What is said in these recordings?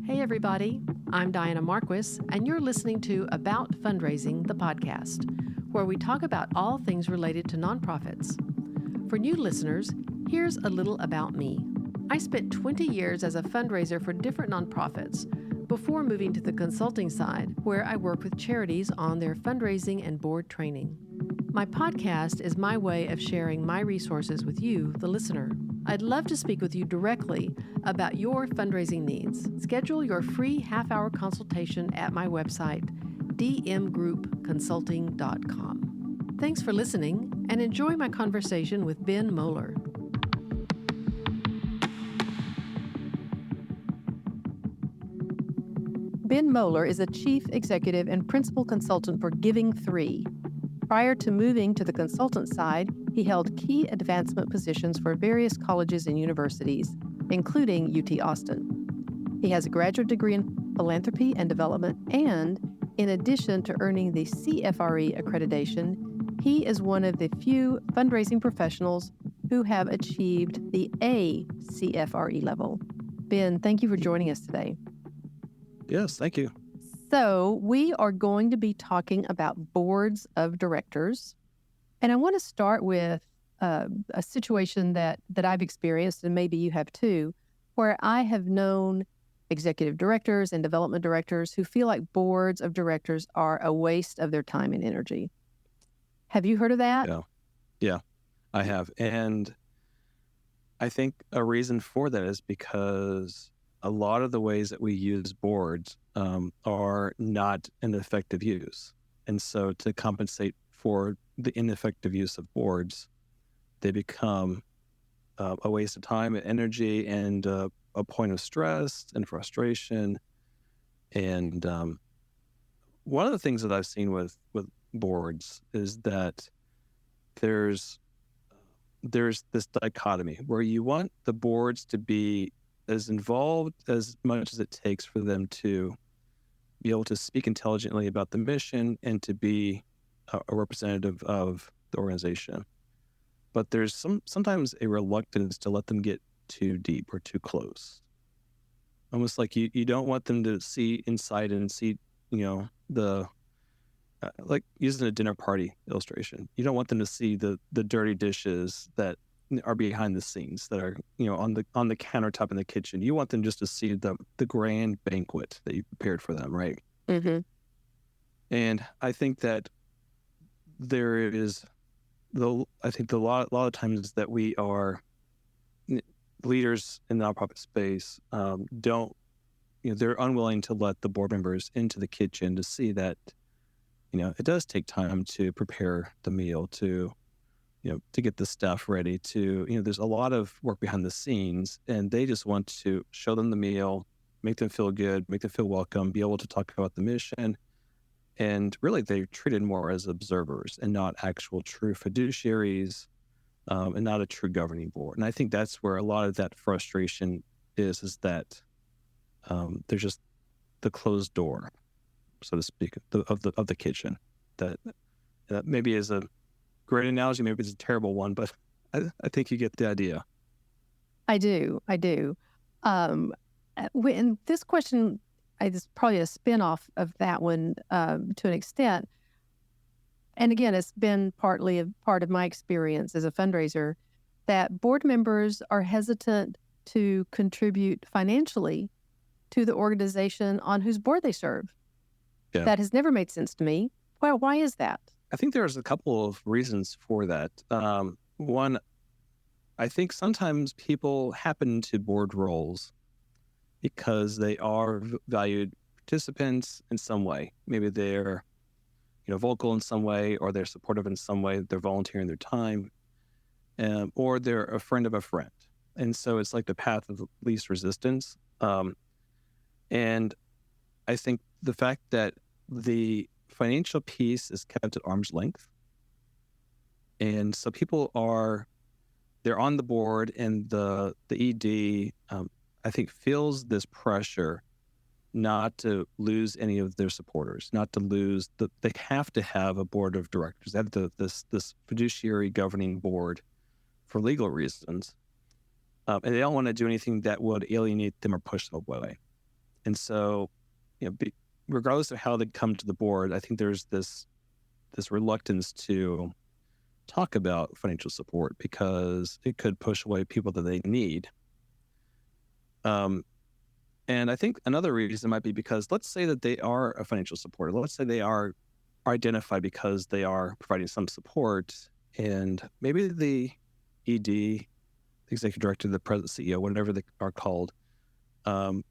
Hey everybody, I'm Diana Marquis, and you're listening to About Fundraising, the podcast, where we talk about all things related to nonprofits. For new listeners, here's a little about me. I spent 20 years as a fundraiser for different nonprofits before moving to the consulting side, where I work with charities on their fundraising and board training. My podcast is my way of sharing my resources with you, the listener. I'd love to speak with you directly about your fundraising needs. Schedule your free half-hour consultation at my website, dmgroupconsulting.com. Thanks for listening, and enjoy my conversation with Ben Mohler. Ben Mohler is a chief executive and principal consultant for ACFRE. Prior to moving to the consultant side, he held key advancement positions for various colleges and universities, including UT Austin. He has a graduate degree in philanthropy and development, and in addition to earning the ACFRE accreditation, he is one of the few fundraising professionals who have achieved the ACFRE level. Ben, thank you for joining us today. Yes, thank you. So we are going to be talking about boards of directors. And I want to start with a situation that I've experienced, and maybe you have too, where I have known executive directors and development directors who feel like boards of directors are a waste of their time and energy. Have you heard of that? Yeah, I have. And I think a reason for that is because a lot of the ways that we use boards are not an effective use. And so to compensate for the ineffective use of boards, they become a waste of time and energy and a point of stress and frustration. And one of the things that I've seen with boards is that there's this dichotomy where you want the boards to be as involved as much as it takes for them to be able to speak intelligently about the mission and to be a representative of the organization. But there's sometimes a reluctance to let them get too deep or too close. Almost like you don't want them to see inside and see, the like using a dinner party illustration. You don't want them to see the dirty dishes that are behind the scenes that are, on the countertop in the kitchen. You want them just to see the grand banquet that you prepared for them, right? Mm-hmm. And I think that there is a lot of times that we are leaders in the nonprofit space they're unwilling to let the board members into the kitchen to see that, it does take time to prepare the meal, to get the stuff ready, there's a lot of work behind the scenes, and they just want to show them the meal, make them feel good, make them feel welcome, be able to talk about the mission. And really, they're treated more as observers and not actual true fiduciaries and not a true governing board. And I think that's where a lot of that frustration is that there's just the closed door, so to speak, of the kitchen. That maybe is a great analogy, maybe it's a terrible one, but I think you get the idea. I do. And this question is probably a spin-off of that one to an extent. And again, it's been partly a part of my experience as a fundraiser that board members are hesitant to contribute financially to the organization on whose board they serve. Yeah. That has never made sense to me. Well, why is that? I think there's a couple of reasons for that. One, I think sometimes people happen to board roles because they are valued participants in some way. Maybe they're, vocal in some way, or they're supportive in some way. They're volunteering their time, or they're a friend of a friend. And so it's like the path of least resistance. And I think the fact that the financial piece is kept at arm's length. And so people they're on the board, and the ED, I think, feels this pressure not to lose any of their supporters, not to lose they have to have a board of directors. They have this fiduciary governing board for legal reasons. And they don't want to do anything that would alienate them or push them away. And so, regardless of how they come to the board, I think there's this reluctance to talk about financial support because it could push away people that they need. And I think another reason might be because let's say that they are a financial supporter. Let's say they are identified because they are providing some support, and maybe the ED, the executive director, the president, CEO, whatever they are called,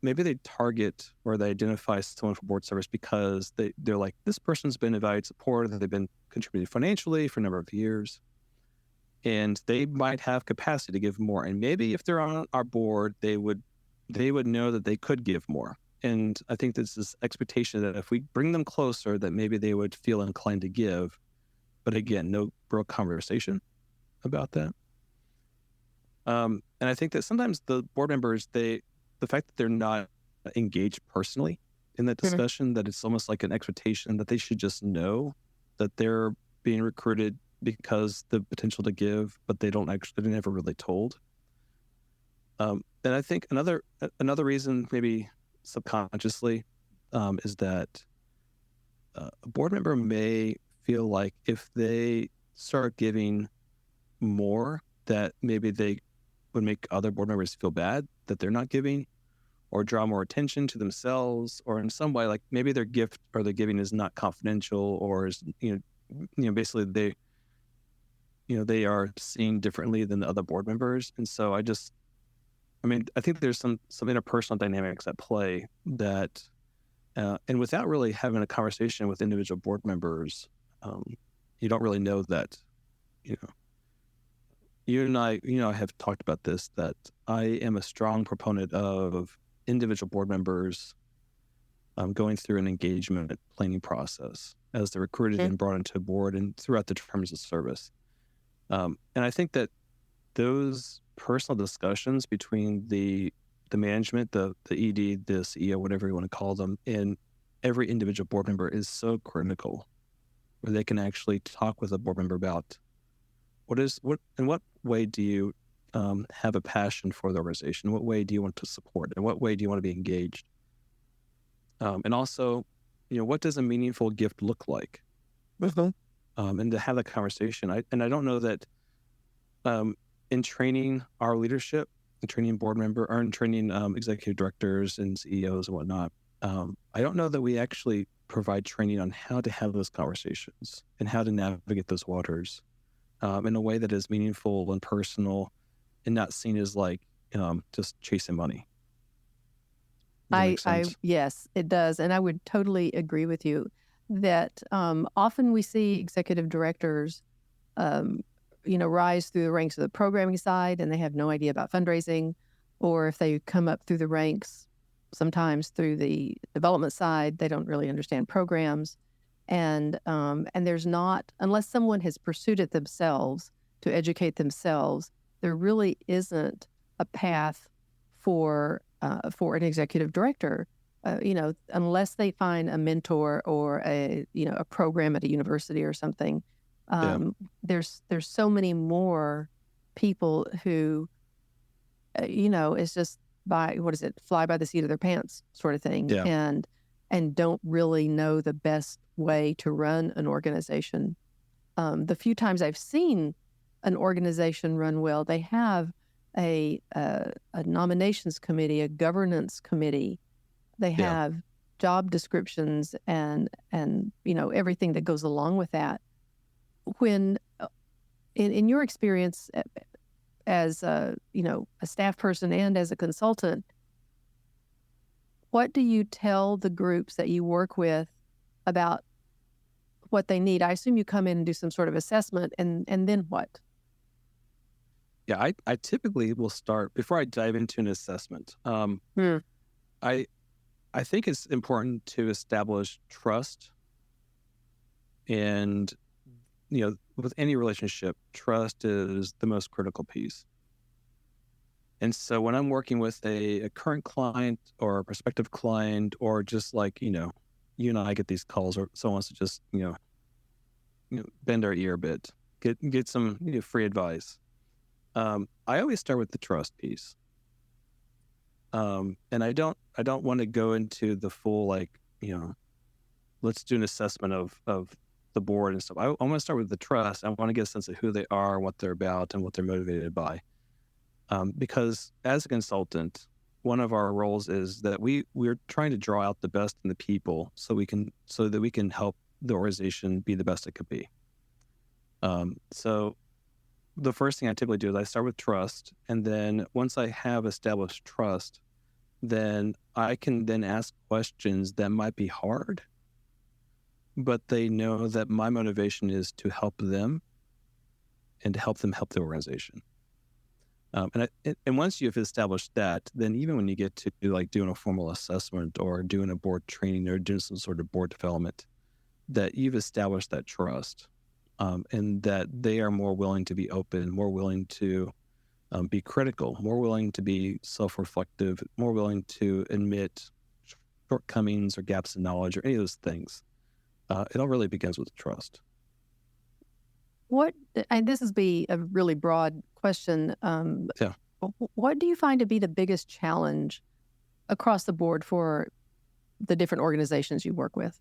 maybe they target or they identify someone for board service because they're like, this person's been a valued supporter, that they've been contributing financially for a number of years, and they might have capacity to give more. And maybe if they're on our board, they would know that they could give more. And I think there's this expectation that if we bring them closer, that maybe they would feel inclined to give. But again, no real conversation about that. And I think that sometimes the board members, the fact that they're not engaged personally in that discussion, that it's almost like an expectation that they should just know that they're being recruited because the potential to give, but they're never really told. And I think another reason, maybe subconsciously, is that a board member may feel like if they start giving more, that maybe they would make other board members feel bad that they're not giving, or draw more attention to themselves, or in some way, like maybe their gift or their giving is not confidential, or is basically they are seen differently than the other board members. And so I think there's some interpersonal dynamics at play that, and without really having a conversation with individual board members, you don't really know that, you and I have talked about this, that I am a strong proponent of individual board members going through an engagement planning process as they're recruited and brought into a board and throughout the terms of service. And I think that those personal discussions between the management, the ED, the CEO, whatever you want to call them, and every individual board member is so critical, where they can actually talk with a board member about in what way do you have a passion for the organization? What way do you want to support? In what way do you want to be engaged? And also, what does a meaningful gift look like? And to have that conversation. I don't know that in training our leadership, in training board member, or in training executive directors and CEOs and whatnot, I don't know that we actually provide training on how to have those conversations and how to navigate those waters in a way that is meaningful and personal, and not seen as like just chasing money. Yes, it does. And I would totally agree with you that often we see executive directors, rise through the ranks of the programming side, and they have no idea about fundraising, or if they come up through the ranks, sometimes through the development side, they don't really understand programs. And there's not, unless someone has pursued it themselves to educate themselves, there really isn't a path for an executive director, unless they find a mentor or a program at a university or something. There's so many more people who, it's just fly by the seat of their pants sort of thing, and don't really know the best way to run an organization. The few times I've seen an organization run well, they have a nominations committee, a governance committee. They have job descriptions and everything that goes along with that. When in your experience as a staff person and as a consultant, what do you tell the groups that you work with about what they need? I assume you come in and do some sort of assessment, and then what? Yeah, I typically will start, before I dive into an assessment, I think it's important to establish trust. And, with any relationship, trust is the most critical piece. And so when I'm working with a current client or a prospective client, or just like, you and I get these calls, or someone wants to just, bend our ear a bit, get some free advice. I always start with the trust piece. And I don't want to go into the full, let's do an assessment of the board and stuff. I want to start with the trust. I want to get a sense of who they are, what they're about, and what they're motivated by. Because as a consultant, one of our roles is that we're trying to draw out the best in the people so that we can help the organization be the best it could be. So the first thing I typically do is I start with trust, and then once I have established trust, then I can then ask questions that might be hard, but they know that my motivation is to help them and to help them help the organization. And once you've established that, then even when you get to doing a formal assessment or doing a board training or doing some sort of board development, that you've established that trust, and that they are more willing to be open, more willing to be critical, more willing to be self-reflective, more willing to admit shortcomings or gaps in knowledge or any of those things. It all really begins with trust. And this is be a really broad question. Yeah. What do you find to be the biggest challenge across the board for the different organizations you work with?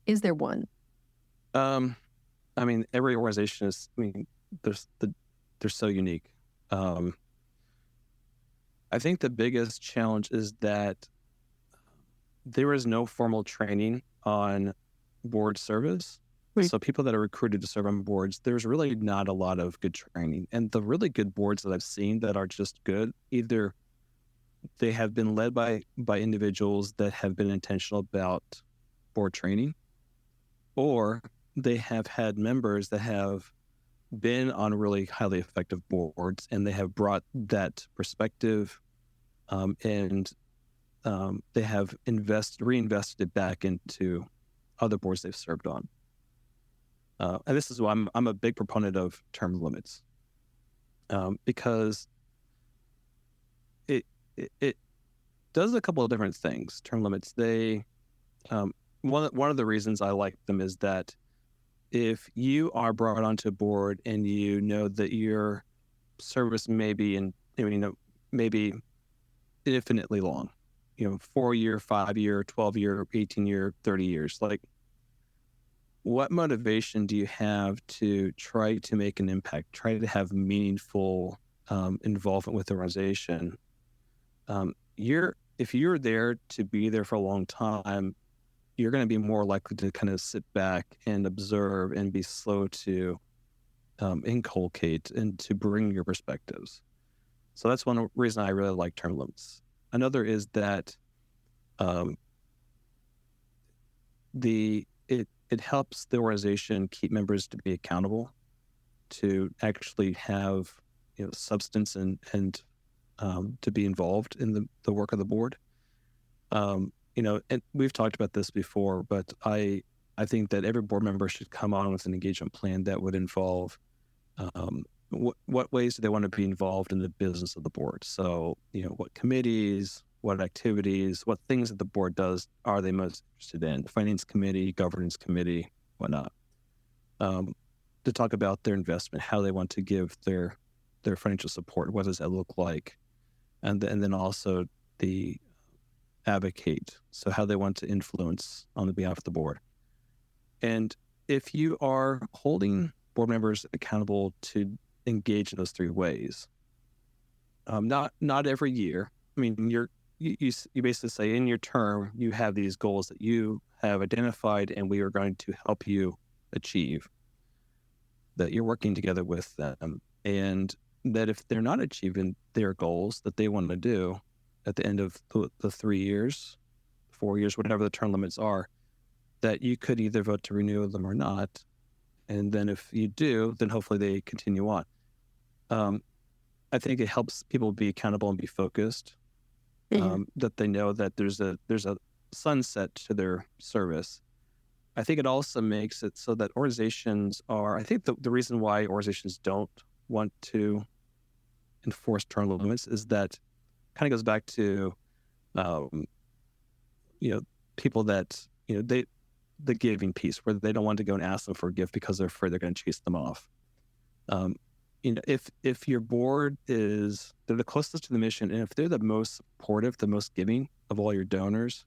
Is there one? Every organization is. They're so unique. I think the biggest challenge is that there is no formal training on board service. So people that are recruited to serve on boards, there's really not a lot of good training. And the really good boards that I've seen that are just good, either they have been led by individuals that have been intentional about board training, or they have had members that have been on really highly effective boards and they have brought that perspective, and they have reinvested it back into other boards they've served on. And this is why I'm a big proponent of term limits, because it does a couple of different things. Term limits, they one of the reasons I like them is that if you are brought onto a board and you know that your service may be maybe infinitely long, 4-year, 5-year, 12-year, 18-year, 30 years, what motivation do you have to try to make an impact, try to have meaningful involvement with the organization? If you're there to be there for a long time, you're going to be more likely to kind of sit back and observe and be slow to inculcate and to bring your perspectives. So that's one reason I really like term limits. Another is that it helps the organization keep members to be accountable, to actually have substance and to be involved in the work of the board. And we've talked about this before, but I think that every board member should come on with an engagement plan that would involve what ways do they want to be involved in the business of the board. So, what committees, what activities, what things that the board does are they most interested in? Finance committee, governance committee, whatnot. To talk about their investment, how they want to give their financial support, what does that look like? And then also the advocate, so how they want to influence on the behalf of the board. And if you are holding board members accountable to engage in those 3 ways, not every year. You basically say in your term, you have these goals that you have identified and we are going to help you achieve, that you're working together with them. And that if they're not achieving their goals that they want to do at the end of the 3 years, 4 years, whatever the term limits are, that you could either vote to renew them or not. And then if you do, then hopefully they continue on. I think it helps people be accountable and be focused. That they know that there's a sunset to their service. I think it also makes it so that organizations I think the reason why organizations don't want to enforce term limits is that kind of goes back to, people that, the giving piece where they don't want to go and ask them for a gift because they're afraid they're going to chase them off. if your board they're the closest to the mission, and if they're the most supportive, the most giving of all your donors,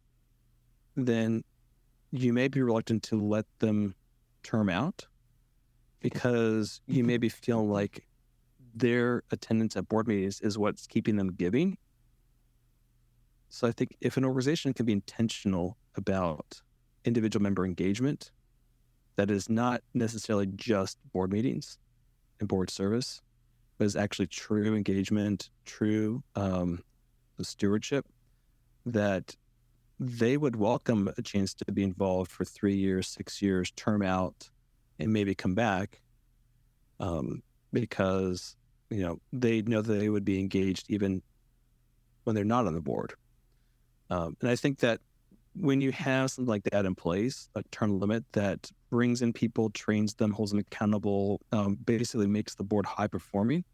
then you may be reluctant to let them term out because you may be feeling like their attendance at board meetings is what's keeping them giving. So I think if an organization can be intentional about individual member engagement, that is not necessarily just board meetings and board service, but is actually true engagement, true stewardship, that they would welcome a chance to be involved for 3 years, 6 years, term out, and maybe come back because, they know that they would be engaged even when they're not on the board. And I think that when you have something like that in place, a term limit that brings in people, trains them, holds them accountable, basically makes the board high performing,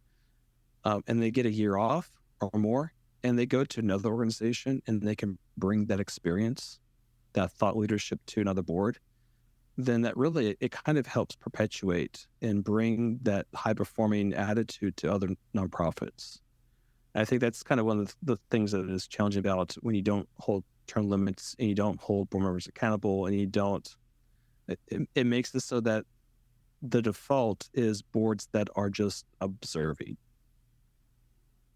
and they get a year off or more, and they go to another organization and they can bring that experience, that thought leadership to another board, then that really, it kind of helps perpetuate and bring that high performing attitude to other nonprofits. I think that's kind of one of the things that is challenging about when you don't hold term limits and you don't hold board members accountable and you don't, it makes it so that the default is boards that are just observing.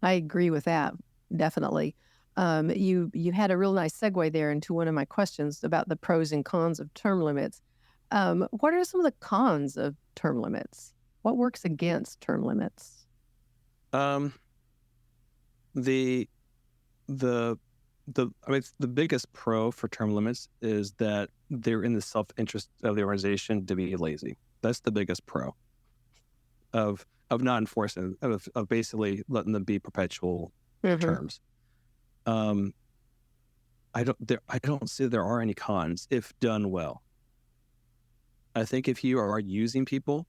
I agree with that, definitely. You had a real nice segue there into one of my questions about the pros and cons of term limits. What are some of the cons of term limits? What works against term limits? The biggest pro for term limits is that they're in the self-interest of the organization to be lazy. That's the biggest pro of not enforcing, of basically letting them be perpetual terms. I don't see there are any cons if done well. I think if you are using people,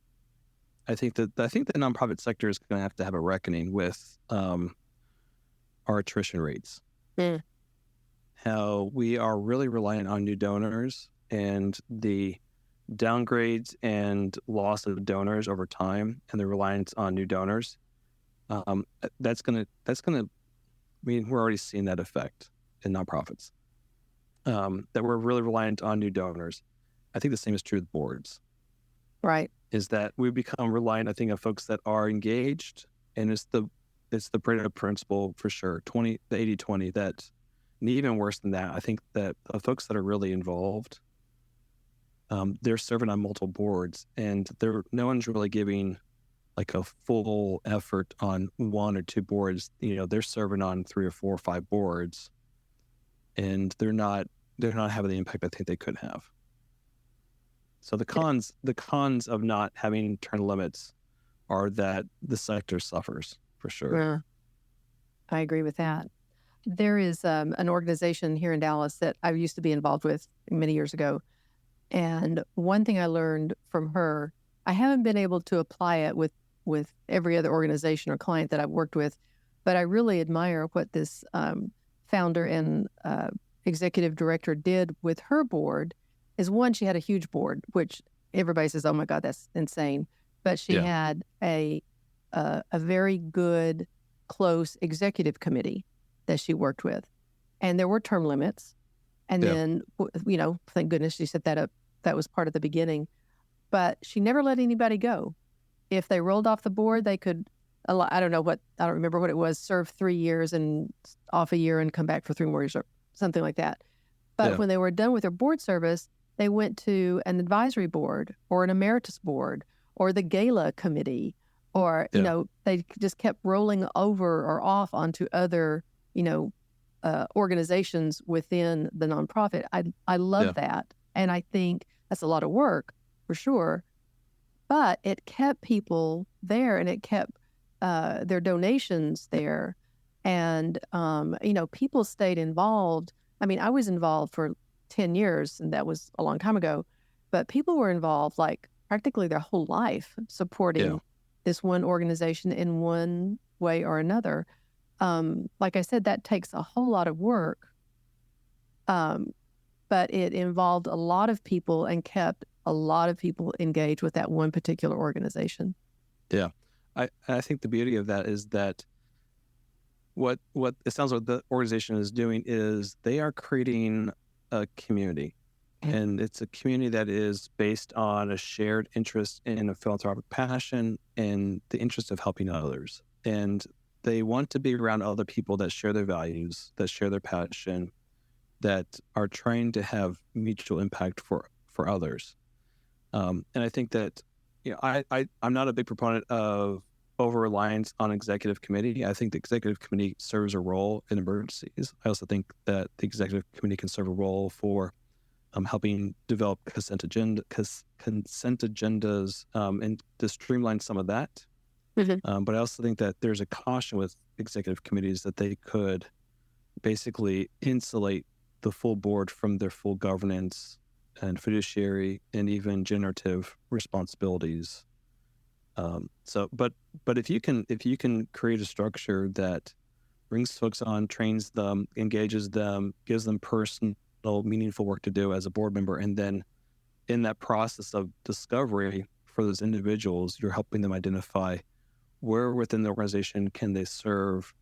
I think the nonprofit sector is going to have a reckoning with our attrition rates. How we are really reliant on new donors, and the downgrades and loss of donors over time, and the reliance on new donors. That's gonna. I mean, we're already seeing that effect in nonprofits. That we're really reliant on new donors. I think the same is true with boards. Right. Is that we become reliant, I think, on folks that are engaged, and it's the Pareto principle for sure. The 80-20. That, and even worse than that, I think that the folks that are really involved, they're serving on multiple boards, and no one's really giving like a full effort on one or two boards. They're serving on 3 or 4 or 5 boards, and they're not having the impact I think they could have. So the cons of not having term limits are that the sector suffers for sure. Yeah, I agree with that. There is an organization here in Dallas that I used to be involved with many years ago. And one thing I learned from her, I haven't been able to apply it with every other organization or client that I've worked with, but I really admire what this founder and executive director did with her board. Is one, she had a huge board, which everybody says, oh my God, that's insane. But she had a very good, close executive committee that she worked with. And there were term limits. And then, thank goodness she set that up. That was part of the beginning. But she never let anybody go. If they rolled off the board, they could, I don't remember what it was, serve 3 years and off a year and come back for 3 more years or something like that. But when they were done with their board service, they went to an advisory board or an emeritus board or the gala committee, or, they just kept rolling over or off onto other, organizations within the nonprofit. I love that. And I think that's a lot of work for sure, but it kept people there, and it kept their donations there. And, people stayed involved. I mean, I was involved for 10 years, and that was a long time ago, but people were involved like practically their whole life supporting this one organization in one way or another. Like I said, that takes a whole lot of work, but it involved a lot of people and kept a lot of people engaged with that one particular organization. Yeah. I think the beauty of that is that what it sounds like the organization is doing is they are creating a community. And it's a community that is based on a shared interest in a philanthropic passion and the interest of helping others. And they want to be around other people that share their values, that share their passion, that are trying to have mutual impact for others. And I think that, I'm not a big proponent of over-reliance on executive committee. I think the executive committee serves a role in emergencies. I also think that the executive committee can serve a role for helping develop consent agendas and to streamline some of that. But I also think that there's a caution with executive committees that they could basically insulate the full board from their full governance and fiduciary and even generative responsibilities. But if you can create a structure that brings folks on, trains them, engages them, gives them personal, meaningful work to do as a board member, and then in that process of discovery for those individuals, you're helping them identify where within the organization can they serve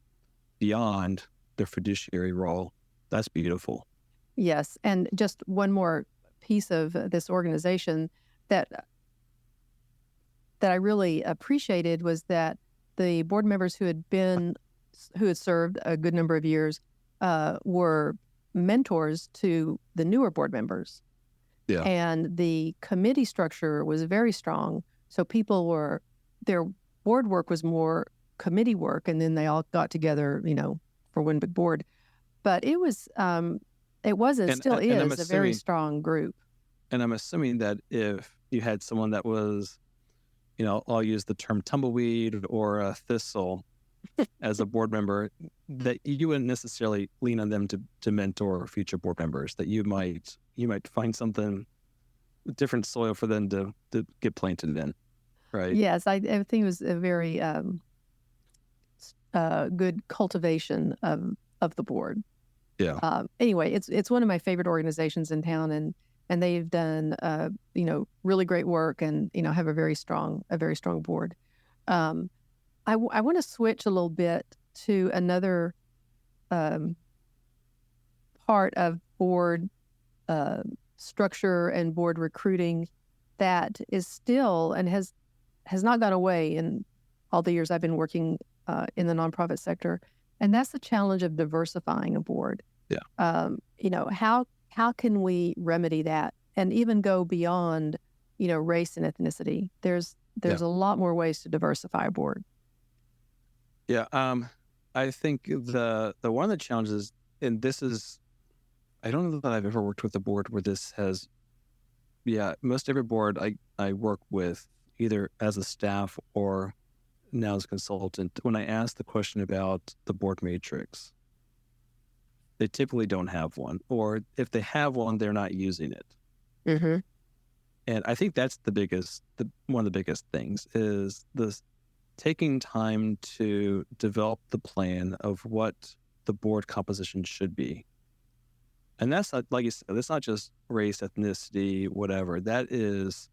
beyond their fiduciary role. That's beautiful. Yes, and just one more piece of this organization that I really appreciated was that the board members who had served a good number of years were mentors to the newer board members. Yeah. And the committee structure was very strong. So their board work was more committee work, and then they all got together, for one big board. But it was, still is a very strong group. And I'm assuming that if you had someone that was, I'll use the term tumbleweed or a thistle as a board member, that you wouldn't necessarily lean on them to mentor future board members, that you might find something different soil for them to get planted in, right? Yes, I think it was a very good cultivation of the board. Yeah. Anyway, it's one of my favorite organizations in town, and they've done really great work, and have a very strong board. I want to switch a little bit to another part of board structure and board recruiting that is still and has not gone away in all the years I've been working in the nonprofit sector, and that's the challenge of diversifying a board. Yeah. How can we remedy that and even go beyond race and ethnicity? There's a lot more ways to diversify a board. Yeah, I think the one of the challenges, and this is, I don't know that I've ever worked with a board where this has, most every board I work with, either as a staff or now as a consultant, when I ask the question about the board matrix, they typically don't have one, or if they have one, they're not using it. Mm-hmm. And I think that's one of the biggest things is this taking time to develop the plan of what the board composition should be. And that's not, like you said, that's not just race, ethnicity, whatever. That is,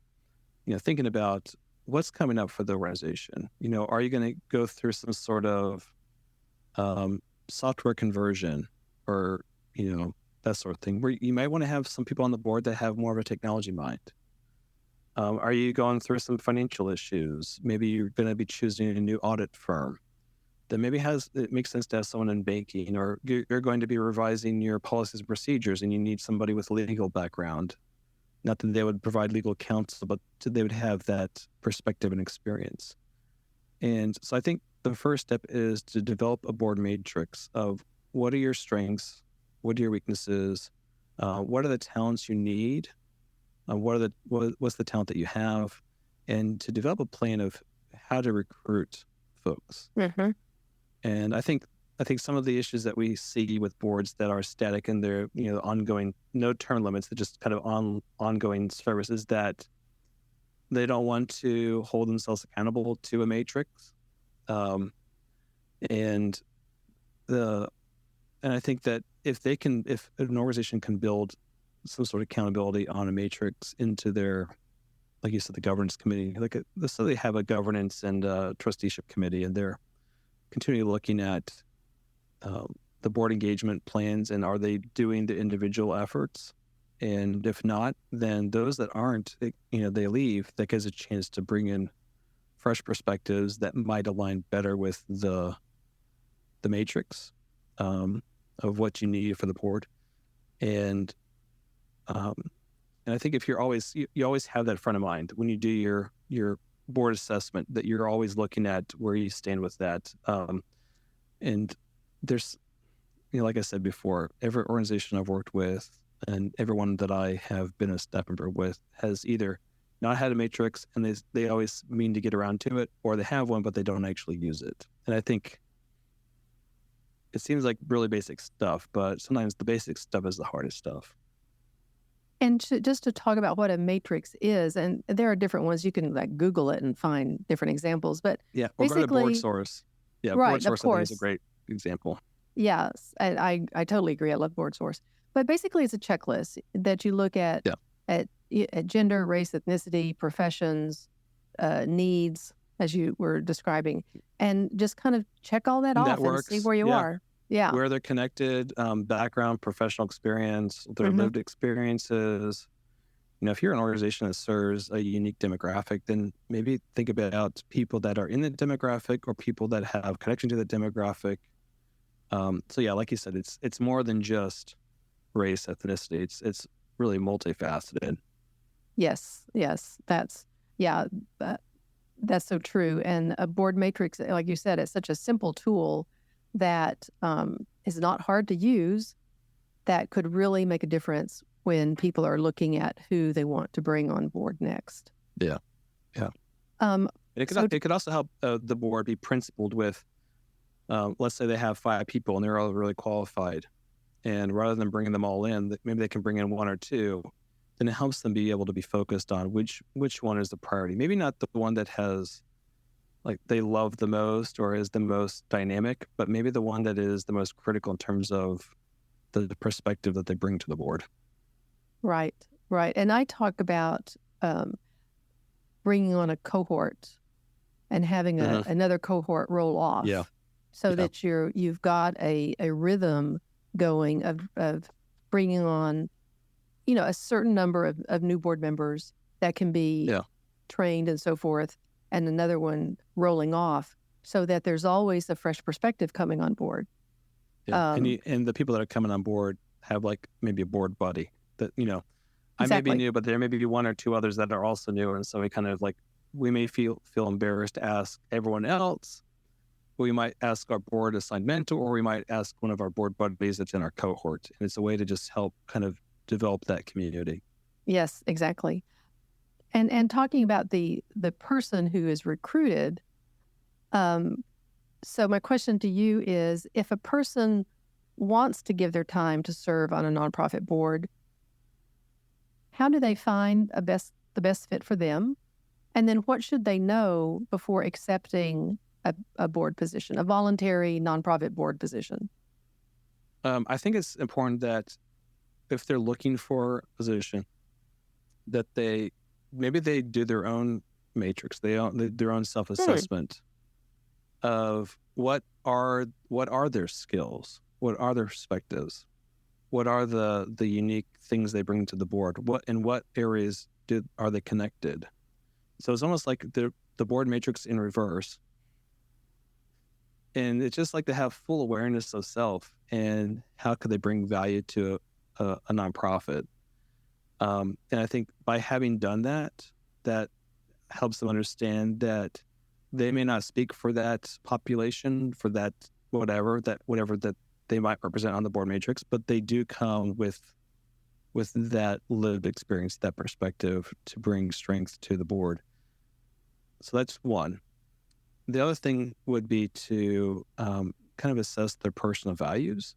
thinking about what's coming up for the organization. Are you going to go through some sort of software conversion or, that sort of thing, where you might want to have some people on the board that have more of a technology mind. Are you going through some financial issues? Maybe you're going to be choosing a new audit firm that maybe it makes sense to have someone in banking, or you're going to be revising your policies and procedures and you need somebody with a legal background. Not that they would provide legal counsel, but they would have that perspective and experience. And so I think the first step is to develop a board matrix of what are your strengths, what are your weaknesses, what are the talents you need, what's the talent that you have, and to develop a plan of how to recruit folks. Mm-hmm. And I think some of the issues that we see with boards that are static and they're ongoing, no term limits, that just kind of ongoing service, is that they don't want to hold themselves accountable to a matrix, and I think that if an organization can build some sort of accountability on a matrix into their like you said, the governance committee, so they have a governance and trusteeship committee, and they're continually looking at the board engagement plans, and are they doing the individual efforts? And if not, then those that aren't, they leave. That gives a chance to bring in fresh perspectives that might align better with the matrix of what you need for the board. And I think if you're always, you always have that front of mind when you do your board assessment, that you're always looking at where you stand with that. And there's, like I said before, every organization I've worked with and everyone that I have been a staff member with has either not had a matrix and they always mean to get around to it, or they have one, but they don't actually use it. And I think it seems like really basic stuff, but sometimes the basic stuff is the hardest stuff. And just to talk about what a matrix is, and there are different ones, you can like Google it and find different examples, but or go to Board Source. Yeah, right, Board Source of course. I think is a great example. Yes, I totally agree. I love Board Source. But basically it's a checklist that you look at gender, race, ethnicity, professions, needs, as you were describing, and just kind of check all that off and see where you are. Yeah. Where they're connected, background, professional experience, their lived experiences. If you're an organization that serves a unique demographic, then maybe think about people that are in the demographic or people that have connection to the demographic. Like you said, it's more than just race, ethnicity. It's really multifaceted. Yes. That's so true. And a board matrix, like you said, it's such a simple tool that is not hard to use, that could really make a difference when people are looking at who they want to bring on board next. Yeah. It could also help the board be principled with, let's say they have 5 people and they're all really qualified. And rather than bringing them all in, maybe they can bring in 1 or 2. Then it helps them be able to be focused on which one is the priority. Maybe not the one that has, like, they love the most or is the most dynamic, but maybe the one that is the most critical in terms of the perspective that they bring to the board. Right. And I talk about bringing on a cohort and having another cohort roll off. Yeah. So that you've got a rhythm going of bringing on, a certain number of new board members that can be trained and so forth, and another one rolling off, so that there's always a fresh perspective coming on board. Yeah. And the people that are coming on board have like maybe a board buddy that, Exactly. I may be new, but there may be 1 or 2 others that are also new. And so we kind of we may feel embarrassed to ask everyone else. We might ask our board assigned mentor, or we might ask one of our board buddies that's in our cohort. And it's a way to just help kind of develop that community. Yes, exactly. And talking about the person who is recruited, so my question to you is, if a person wants to give their time to serve on a nonprofit board, how do they find the best fit for them? And then what should they know before accepting a board position, a voluntary nonprofit board position? I think it's important that if they're looking for a position, that they do their own matrix, their own self-assessment of what are their skills, what are their perspectives, what are the unique things they bring to the board, in what areas are they connected. So it's almost like the board matrix in reverse. And it's just like to have full awareness of self and how could they bring value to a nonprofit. And I think by having done that helps them understand that they may not speak for that population, for that whatever that they might represent on the board matrix, but they do come with that lived experience, that perspective to bring strength to the board. So that's one. The other thing would be to kind of assess their personal values.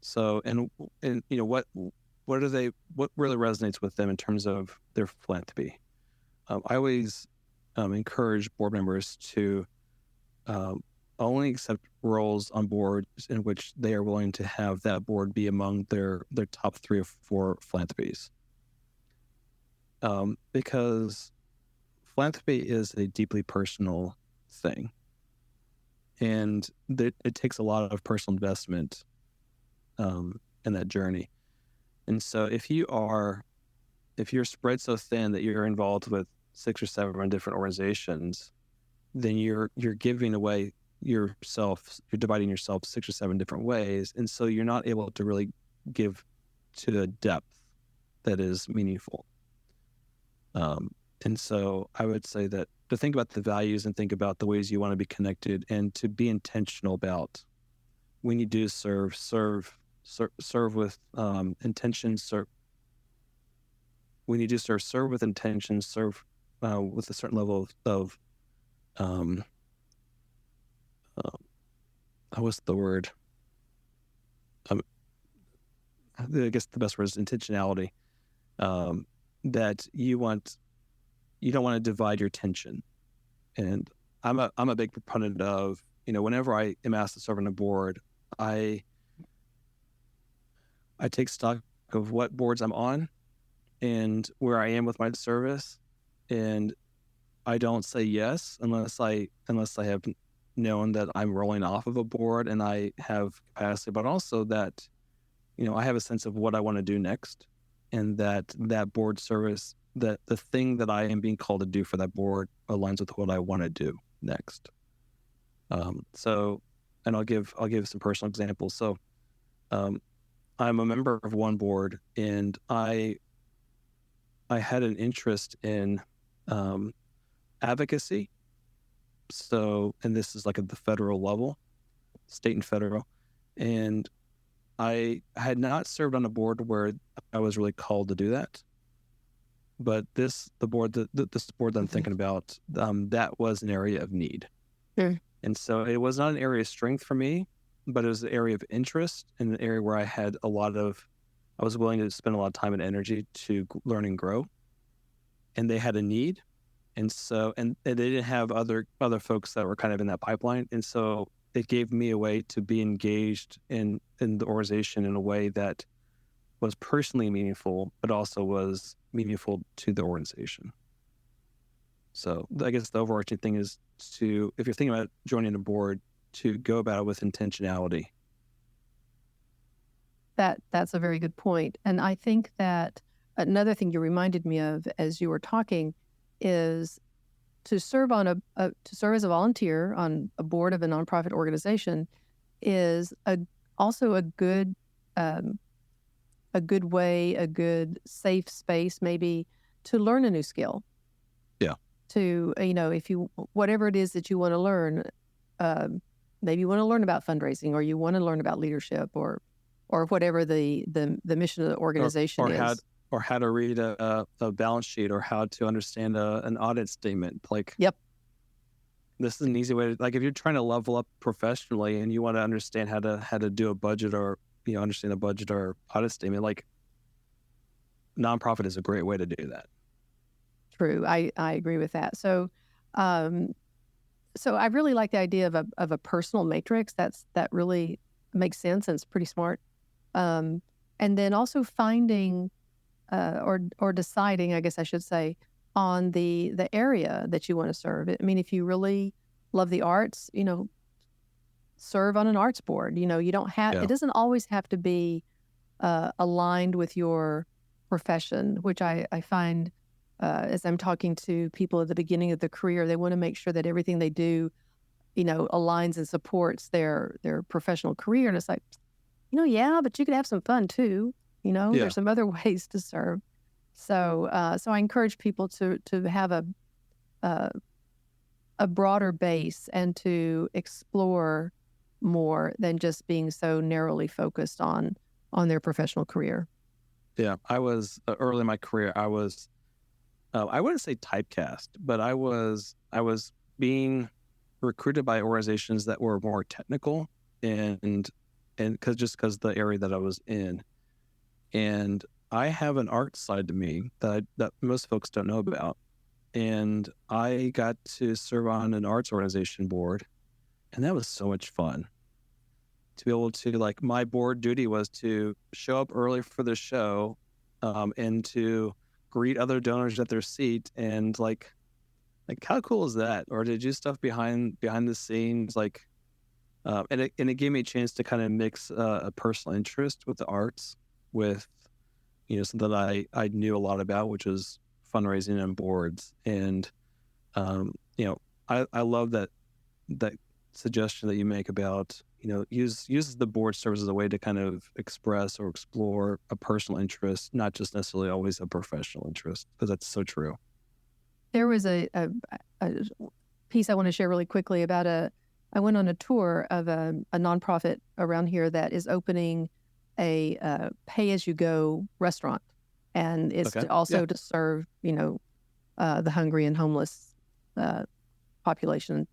So, and what really resonates with them in terms of their philanthropy. I always encourage board members to only accept roles on boards in which they are willing to have that board be among their top 3 or 4 philanthropies. because philanthropy is a deeply personal thing, and it takes a lot of personal investment in that journey. And so if you're spread so thin that you're involved with 6 or 7 different organizations, then you're giving away yourself, you're dividing yourself 6 or 7 different ways. And so you're not able to really give to a depth that is meaningful. And so I would say that to think about the values and think about the ways you want to be connected, and to be intentional about when you do serve with intention. When you do serve with intention. Serve with a certain level of what's the word? I guess the best word is intentionality. That you don't want to divide your attention. And I'm a big proponent of, whenever I am asked to serve on a board, I take stock of what boards I'm on and where I am with my service, and I don't say yes unless I have known that I'm rolling off of a board and I have capacity, but also that I have a sense of what I want to do next, and that board service, that the thing that I am being called to do for that board aligns with what I want to do next. And I'll give some personal examples. So, I'm a member of one board, and I had an interest in advocacy. So, and this is like at the federal level, state and federal, and I had not served on a board where I was really called to do that. But this board that I'm thinking about, that was an area of need. Sure. And so it was not an area of strength for me, but it was an area of interest, and an area where I was willing to spend a lot of time and energy to learn and grow. And they had a need. And so, and they didn't have other folks that were kind of in that pipeline. And so it gave me a way to be engaged in the organization in a way that was personally meaningful, but also was meaningful to the organization. So I guess the overarching thing is if you're thinking about joining a board, to go about it with intentionality. That's a very good point. And I think that another thing you reminded me of as you were talking is to serve as a volunteer on a board of a nonprofit organization is also a good way, a good safe space maybe to learn a new skill. Yeah. To, if whatever it is that you want to learn, maybe you want to learn about fundraising, or you want to learn about leadership, or whatever the mission of the organization is. Or how to read a balance sheet, or how to understand an audit statement. Yep. This is an easy way to, if you're trying to level up professionally and you want to understand how to do a budget, or understand a budget or audit statement, nonprofit is a great way to do that. True. I agree with that. So I really like the idea of a personal matrix. That really makes sense, and it's pretty smart. And then also finding or deciding, I guess I should say, on the area that you want to serve. I mean, if you really love the arts, serve on an arts board. You don't have, It doesn't always have to be aligned with your profession, which I find as I'm talking to people at the beginning of their career, they want to make sure that everything they do, aligns and supports their professional career. And it's like, yeah, but you could have some fun too. There's some other ways to serve. So I encourage people to have a broader base and to explore more than just being so narrowly focused on their professional career. Yeah, I was early in my career. I was, I wouldn't say typecast, but I was being recruited by organizations that were more technical, and because the area that I was in, and I have an art side to me that most folks don't know about, and I got to serve on an arts organization board, and that was so much fun. To be able to, my board duty was to show up early for the show, and to greet other donors at their seat, and like how cool is that? Or to do stuff behind the scenes, like, and it gave me a chance to kind of mix a personal interest with the arts, with something that I knew a lot about, which was fundraising and boards. And I love that suggestion that you make about use the board service as a way to kind of express or explore a personal interest, not just necessarily always a professional interest, because that's so true. There was a piece I want to share really quickly about I went on a tour of a nonprofit around here that is opening a pay-as-you-go restaurant, and it's to serve the hungry and homeless population.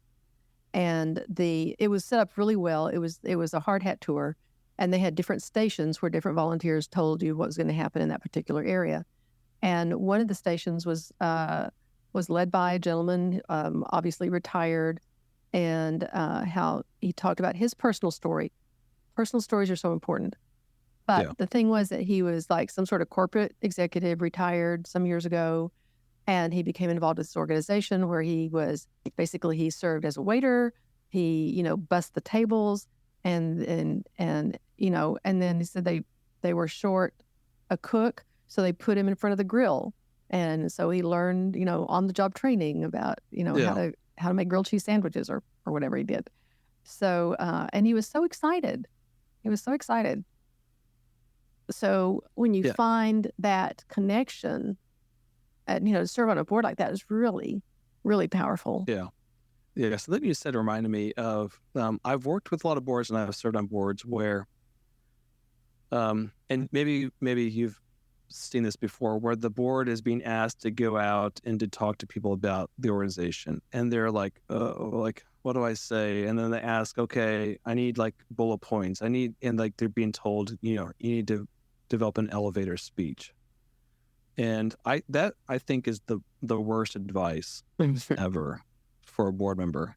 And it was set up really well. It was a hard hat tour, and they had different stations where different volunteers told you what was going to happen in that particular area. And one of the stations was led by a gentleman, obviously retired, and how he talked about his personal story. Personal stories are so important. But the thing was that he was like some sort of corporate executive, retired some years ago, and he became involved with this organization where he served as a waiter. He, bussed the tables, and then he said they were short a cook, so they put him in front of the grill. And so he learned, on the job training about, how to make grilled cheese sandwiches or whatever he did. So, and he was so excited. So when you find that connection, to serve on a board like that is really, really powerful. Yeah. Yeah. So that you said reminded me of, I've worked with a lot of boards, and I've served on boards where, and maybe you've seen this before, where the board is being asked to go out and to talk to people about the organization, and they're like, what do I say? And then they ask, okay, I need like bullet points. and like they're being told, you need to develop an elevator speech. And I think is the worst advice ever for a board member.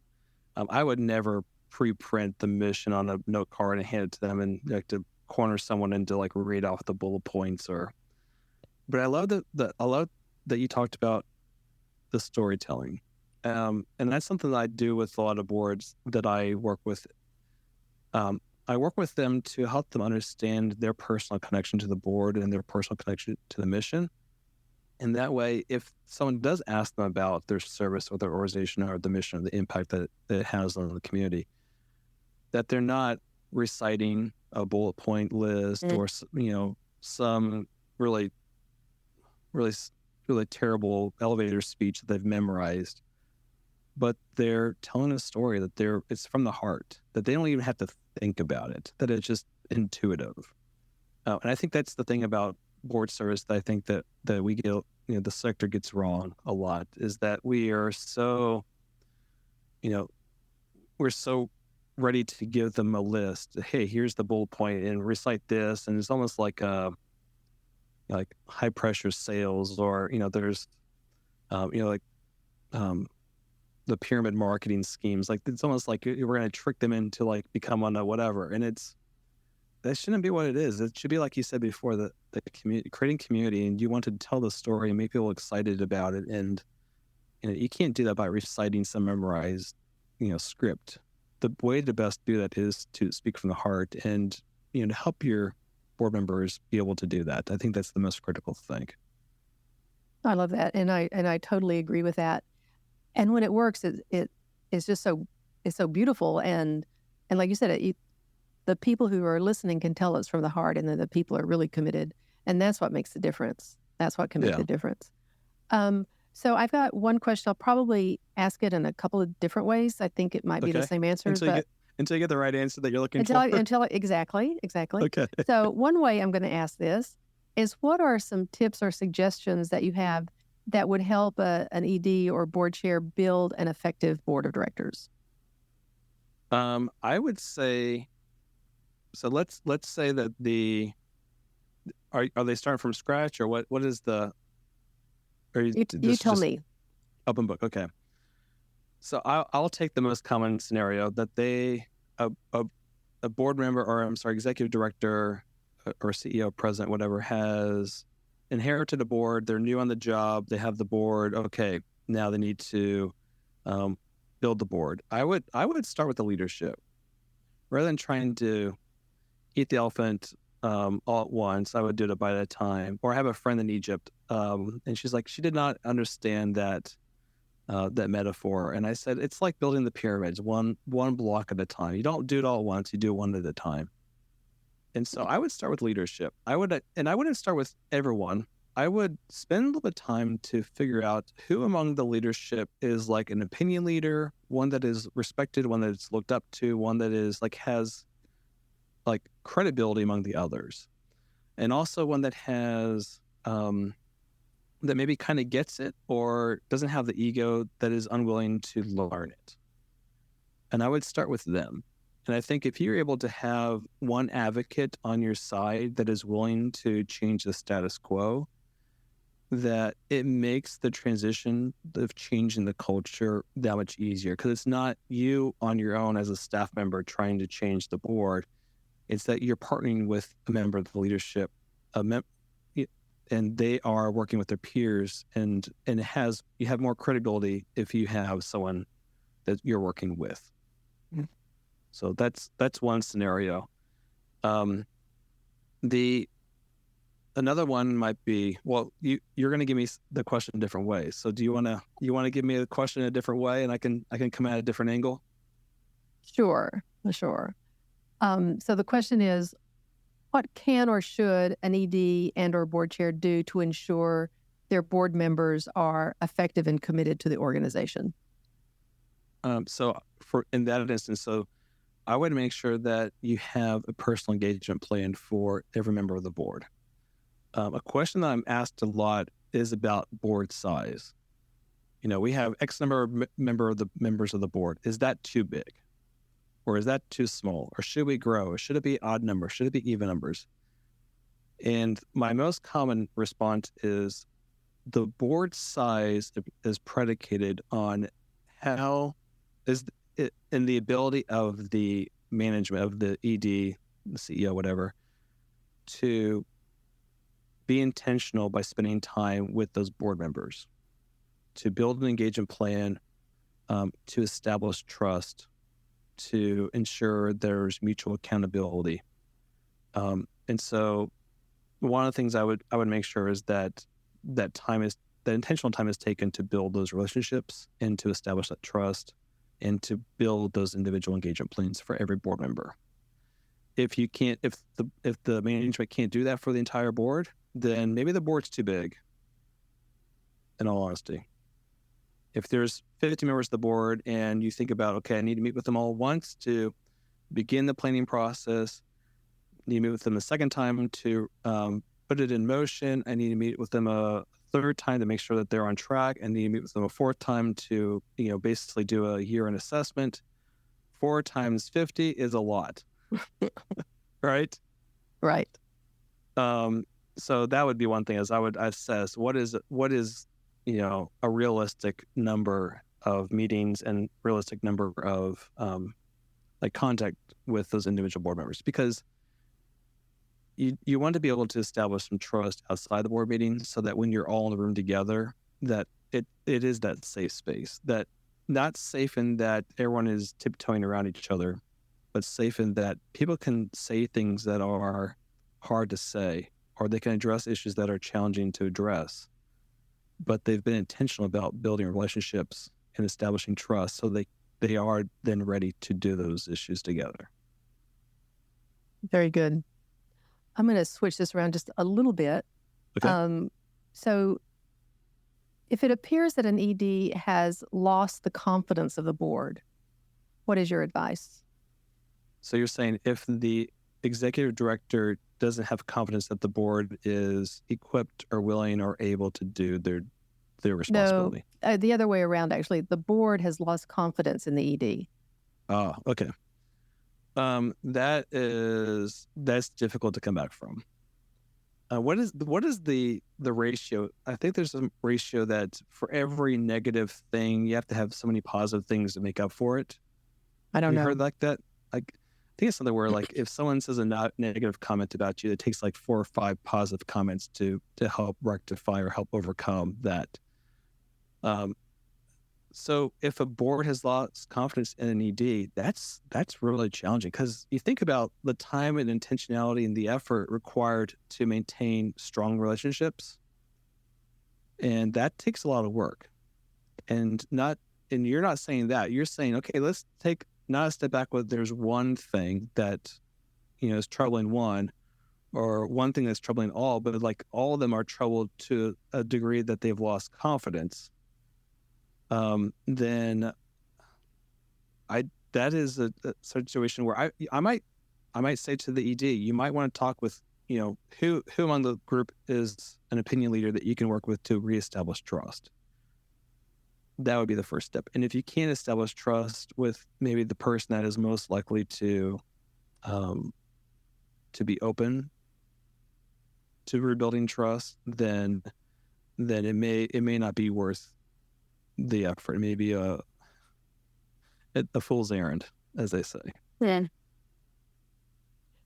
I would never pre-print the mission on a note card and hand it to them and like to corner someone and to like read off the bullet points. But I love that you talked about the storytelling, and that's something that I do with a lot of boards that I work with. I work with them to help them understand their personal connection to the board and their personal connection to the mission. And that way, if someone does ask them about their service or their organization or the mission or the impact that it has on the community, that they're not reciting a bullet point list or, some really, really, really terrible elevator speech that they've memorized, but they're telling a story that it's from the heart, that they don't even have to think about it, that it's just intuitive. And I think that's the thing about board service that I think that we get, the sector gets wrong a lot, is that we are so, we're so ready to give them a list. Hey, here's the bullet point and recite this. And it's almost like high pressure sales, or, there's, the pyramid marketing schemes. Like, it's almost like we're going to trick them into like become on a whatever. And that shouldn't be what it is. It should be, like you said before, the community, creating community, and you want to tell the story and make people excited about it. And you can't do that by reciting some memorized, script. The way to best do that is to speak from the heart and, to help your board members be able to do that. I think that's the most critical thing. I love that. And I totally agree with that. And when it works, it's just so beautiful. And like you said, the people who are listening can tell it's from the heart, and then the people are really committed. And that's what makes the difference. That's what can make the difference. So I've got one question. I'll probably ask it in a couple of different ways. I think it might be the same answers. Until you get the right answer that you're looking for. Exactly. Okay. So one way I'm going to ask this is, what are some tips or suggestions that you have that would help an ED or board chair build an effective board of directors? I would say, so let's say that are they starting from scratch, or what is the? You tell me. Open book. Okay. So I'll take the most common scenario that a board member, or executive director or CEO, president, whatever, has inherited a board, they're new on the job, they have the board. Okay, now they need to build the board. I would start with the leadership rather than trying to eat the elephant all at once. I would do it a bite at a time. Or I have a friend in Egypt, and she's like, she did not understand that metaphor. And I said, it's like building the pyramids, one block at a time. You don't do it all at once. You do it one at a time. And so I would start with leadership. I wouldn't start with everyone. I would spend a little bit of time to figure out who among the leadership is like an opinion leader, one that is respected, one that is looked up to, one that is like has like credibility among the others, and also one that has that maybe kind of gets it or doesn't have the ego, that is unwilling to learn it. And I would start with them. And I think if you're able to have one advocate on your side that is willing to change the status quo, that it makes the transition of changing the culture that much easier, because it's not you on your own as a staff member trying to change the board. It's that you're partnering with a member of the leadership, and they are working with their peers, and you have more credibility if you have someone that you're working with. Mm-hmm. So that's one scenario. Another one might be, well, you're going to give me the question in different ways. So do you want to give me a question in a different way, and I can come at a different angle? Sure. So the question is, what can or should an ED and or board chair do to ensure their board members are effective and committed to the organization? So in that instance, I would make sure that you have a personal engagement plan for every member of the board. A question that I'm asked a lot is about board size. We have X number of members of the board. Is that too big? Or is that too small? Or should we grow? Or should it be odd numbers? Should it be even numbers? And my most common response is the board size is predicated on how is it in the ability of the management, of the ED, the CEO, whatever, to be intentional by spending time with those board members, to build an engagement plan, to establish trust, to ensure there's mutual accountability. And so one of the things I would make sure is that intentional time is taken to build those relationships and to establish that trust and to build those individual engagement plans for every board member. If the management can't do that for the entire board, then maybe the board's too big, in all honesty. If there's 50 members of the board and you think about, okay, I need to meet with them all once to begin the planning process, I need to meet with them a second time to put it in motion, I need to meet with them a third time to make sure that they're on track, and need to meet with them a fourth time to basically do a year-end assessment. 4 times 50 is a lot. Right? Right. So that would be one thing, is I would assess what is a realistic number of meetings and realistic number of contact with those individual board members, because you want to be able to establish some trust outside the board meeting, so that when you're all in the room together, that it is that safe space, that not safe in that everyone is tiptoeing around each other, but safe in that people can say things that are hard to say, or they can address issues that are challenging to address, but they've been intentional about building relationships and establishing trust, so they are then ready to do those issues together. Very good. I'm going to switch this around just a little bit. Okay. So if it appears that an ED has lost the confidence of the board, what is your advice? So you're saying if the executive director doesn't have confidence that the board is equipped or willing or able to do their responsibility? No, the other way around, actually. The board has lost confidence in the ED. Oh, okay. That's difficult to come back from. What is the ratio? I think there's a ratio that for every negative thing, you have to have so many positive things to make up for it. I don't know. You heard like that? think it's something where like if someone says a negative comment about you, it takes like 4 or 5 positive comments to help rectify or help overcome that. So if a board has lost confidence in an ED, that's really challenging, because you think about the time and intentionality and the effort required to maintain strong relationships, and that takes a lot of work. And you're not saying that. You're saying, okay, let's take not a step back, but there's one thing that, is troubling one, or one thing that's troubling all, but like all of them are troubled to a degree that they've lost confidence. Then that is a situation where I might say to the ED, you might want to talk with, who among the group is an opinion leader that you can work with to reestablish trust. That would be the first step. And if you can't establish trust with maybe the person that is most likely to be open to rebuilding trust, then it may not be worth the effort. It may be a fool's errand, as they say.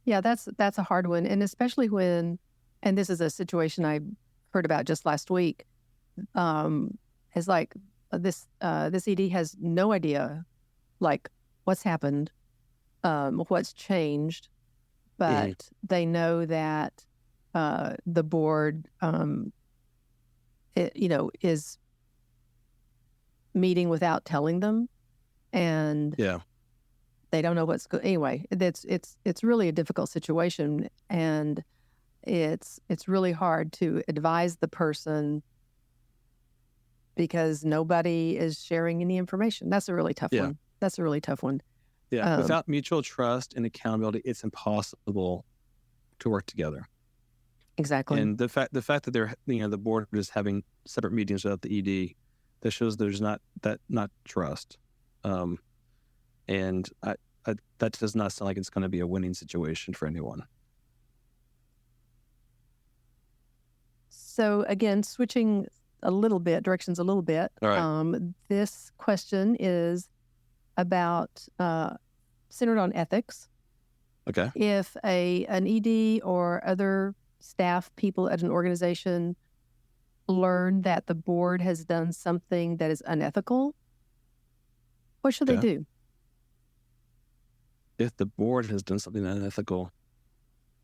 Yeah, that's a hard one, and especially when, and this is a situation I heard about just last week. Is like this ED has no idea, like what's happened, what's changed, but they know that the board, is meeting without telling them, and they don't know what's good. Anyway, it's really a difficult situation, and it's really hard to advise the person because nobody is sharing any information. That's a really tough one. That's a really tough one. Yeah, without mutual trust and accountability, it's impossible to work together. Exactly. And the fact that they're, the board is having separate meetings without the ED, that shows there's not trust. And that does not sound like it's going to be a winning situation for anyone. So again, switching directions a little bit. All right. This question is about centered on ethics. Okay. If an ED or other staff people at an organization learn that the board has done something that is unethical, what should they do? If the board has done something unethical,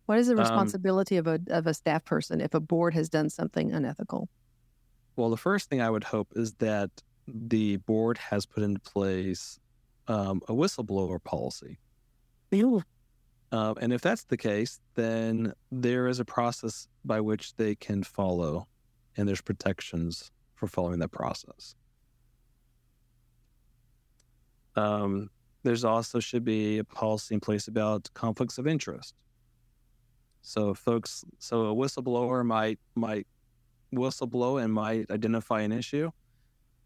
what is the responsibility of a staff person if a board has done something unethical? Well, the first thing I would hope is that the board has put into place a whistleblower policy. And if that's the case, then there is a process by which they can follow, and there's protections for following that process. There's also should be a policy in place about conflicts of interest. So a whistleblower might whistleblow and might identify an issue,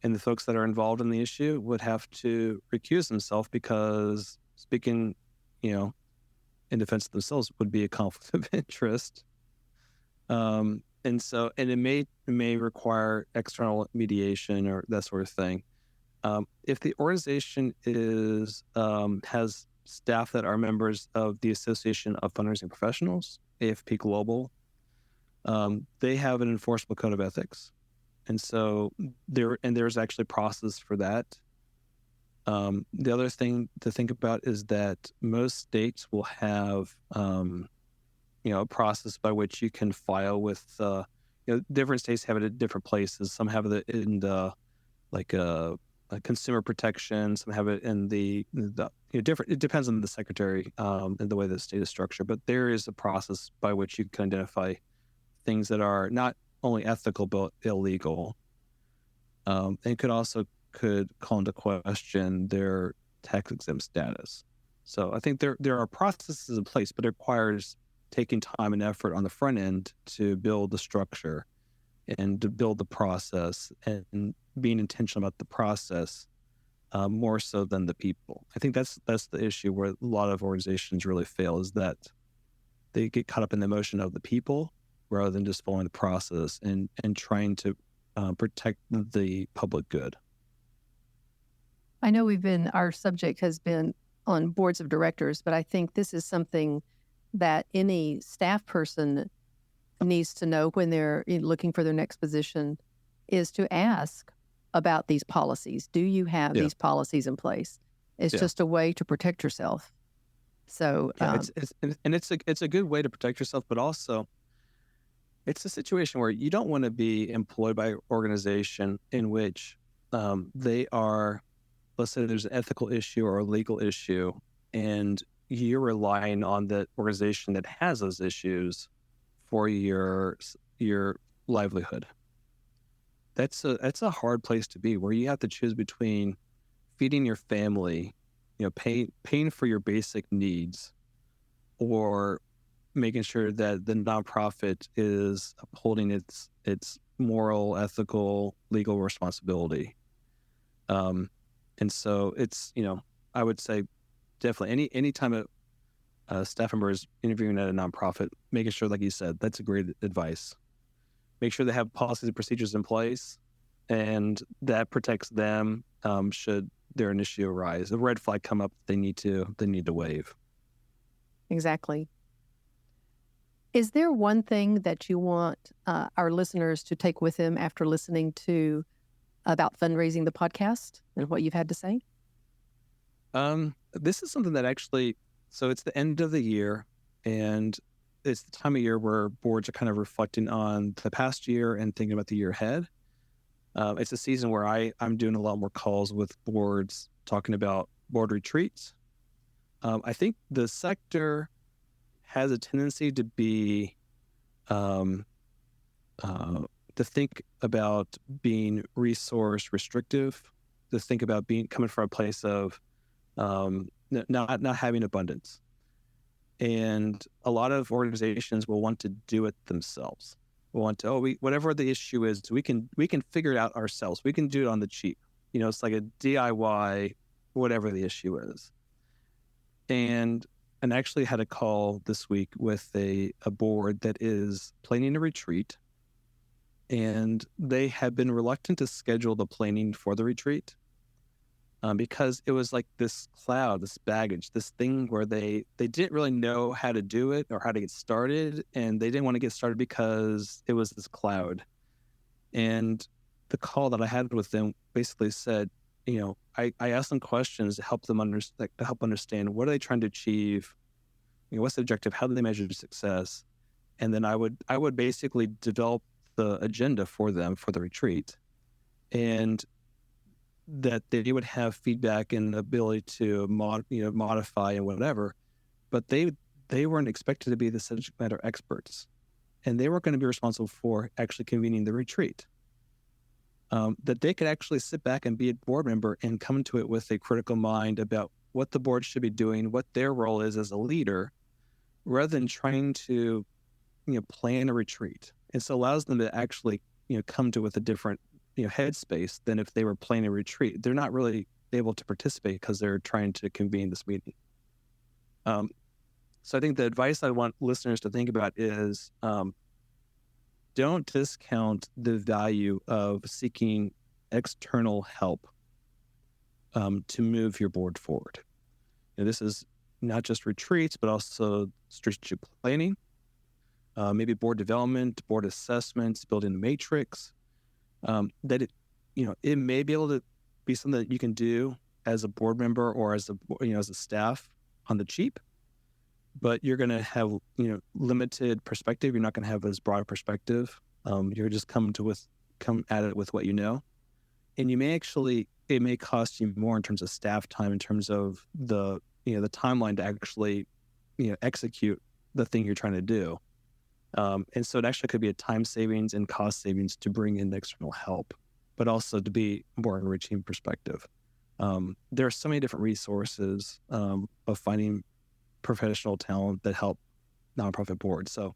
and the folks that are involved in the issue would have to recuse themselves because speaking, in defense of themselves would be a conflict of interest. And it may require external mediation or that sort of thing. If the organization has staff that are members of the Association of Fundraising Professionals, AFP Global, they have an enforceable code of ethics, and so there's actually a process for that. The other thing to think about is that most states will have a process by which you can file with different states have it at different places. Some have it in the consumer protection, some have it in the different. It depends on the secretary and the way the state is structured, but there is a process by which you can identify things that are not only ethical but illegal, and could call into question their tax exempt status. So I think there are processes in place, but it requires taking time and effort on the front end to build the structure and to build the process and being intentional about the process more so than the people. I think that's the issue where a lot of organizations really fail, is that they get caught up in the emotion of the people rather than just following the process and trying to protect the public good. I know our subject has been on boards of directors, but I think this is something that any staff person needs to know when they're looking for their next position, is to ask about these policies. Do you have these policies in place? It's just a way to protect yourself. So it's a good way to protect yourself, but also it's a situation where you don't want to be employed by an organization in which they are, let's say there's an ethical issue or a legal issue, and you're relying on the organization that has those issues for your livelihood. That's a hard place to be, where you have to choose between feeding your family, paying for your basic needs, or making sure that the nonprofit is upholding its moral, ethical, legal responsibility. And so it's, I would say definitely any time a staff member is interviewing at a nonprofit, making sure, like you said, that's a great advice. Make sure they have policies and procedures in place, and that protects them should their an issue arise. A red flag come up, they need to waive. Exactly. Is there one thing that you want our listeners to take with them after listening to About Fundraising, the podcast, and what you've had to say? This is something that actually, so it's the end of the year, and it's the time of year where boards are kind of reflecting on the past year and thinking about the year ahead. It's a season where I'm doing a lot more calls with boards, talking about board retreats. I think the sector has a tendency to be, to think about being resource restrictive, to think about coming from a place of not having abundance. And a lot of organizations will want to do it themselves. We'll want to, whatever the issue is, we can figure it out ourselves. We can do it on the cheap. It's like a DIY, whatever the issue is. And I actually had a call this week with a board that is planning a retreat, and they have been reluctant to schedule the planning for the retreat because it was like this cloud, this baggage, this thing where they didn't really know how to do it or how to get started, and they didn't want to get started because it was this cloud. And the call that I had with them basically said, I asked them questions to help them understand what are they trying to achieve, what's the objective, how do they measure success, and then I would basically develop the agenda for them for the retreat, and that they would have feedback and ability to modify and whatever, but they weren't expected to be the subject matter experts, and they weren't going to be responsible for actually convening the retreat. That they could actually sit back and be a board member and come to it with a critical mind about what the board should be doing, what their role is as a leader, rather than trying to, plan a retreat. It allows them to actually, come to it with a different, headspace than if they were planning a retreat. They're not really able to participate because they're trying to convene this meeting. So I think the advice I want listeners to think about is, don't discount the value of seeking external help to move your board forward. This is not just retreats, but also strategic planning, maybe board development, board assessments, building a matrix. That it may be able to be something that you can do as a board member or as a staff on the cheap, but you're going to have limited perspective. You're not going to have as broad a perspective. You're just come at it with what you know, and it may cost you more in terms of staff time, in terms of the timeline to actually execute the thing you're trying to do. And so it actually could be a time savings and cost savings to bring in external help, but also to be more enriching perspective. There are so many different resources of finding professional talent that help nonprofit boards. So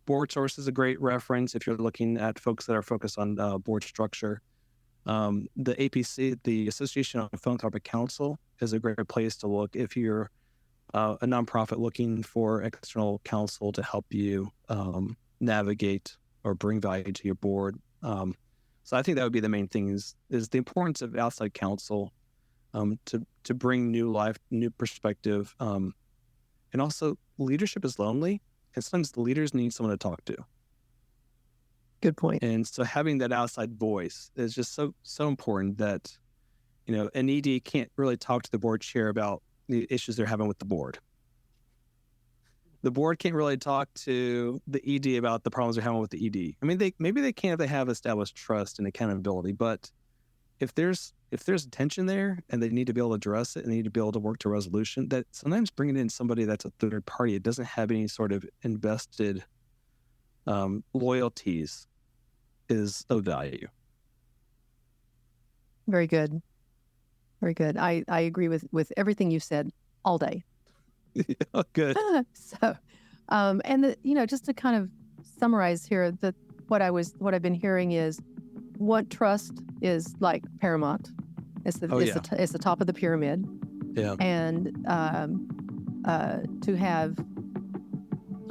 Board Source is a great reference if you're looking at folks that are focused on board structure. The APC, the Association of Philanthropic Counsel, is a great place to look if you're a nonprofit looking for external counsel to help you navigate or bring value to your board. So I think that would be the main thing is the importance of outside counsel to bring new life, new perspective. And also, leadership is lonely, and sometimes the leaders need someone to talk to. Good point. And so having that outside voice is just so important that, an ED can't really talk to the board chair about the issues they're having with the board. The board can't really talk to the ED about the problems they're having with the ED. I mean, maybe they can if they have established trust and accountability, but if there's tension there and they need to be able to address it and they need to be able to work to resolution, that sometimes bringing in somebody that's a third party, it doesn't have any sort of invested loyalties, is of value. Very good. Very good. I agree with everything you said all day. Oh, good. So, and just to kind of summarize here, what I've been hearing is what trust is like paramount. It's the top of the pyramid. Yeah. And to have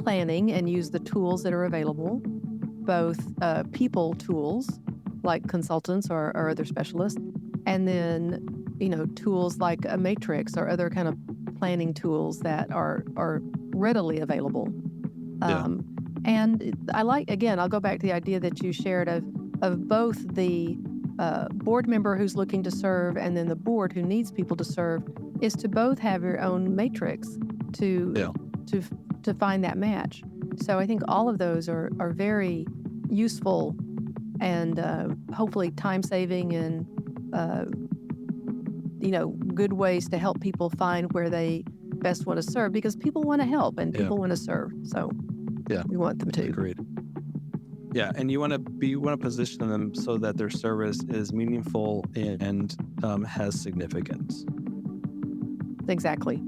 planning and use the tools that are available, both people tools like consultants or other specialists, and then tools like a matrix or other kind of planning tools that are readily available. And I'll go back to the idea that you shared of both the board member who's looking to serve and then the board who needs people to serve, is to both have your own matrix to find that match. So I think all of those are very useful and hopefully time-saving and good ways to help people find where they best want to serve, because people want to help and people want to serve. So we want them to. Agreed. Yeah, and you want to position them so that their service is meaningful and has significance. Exactly.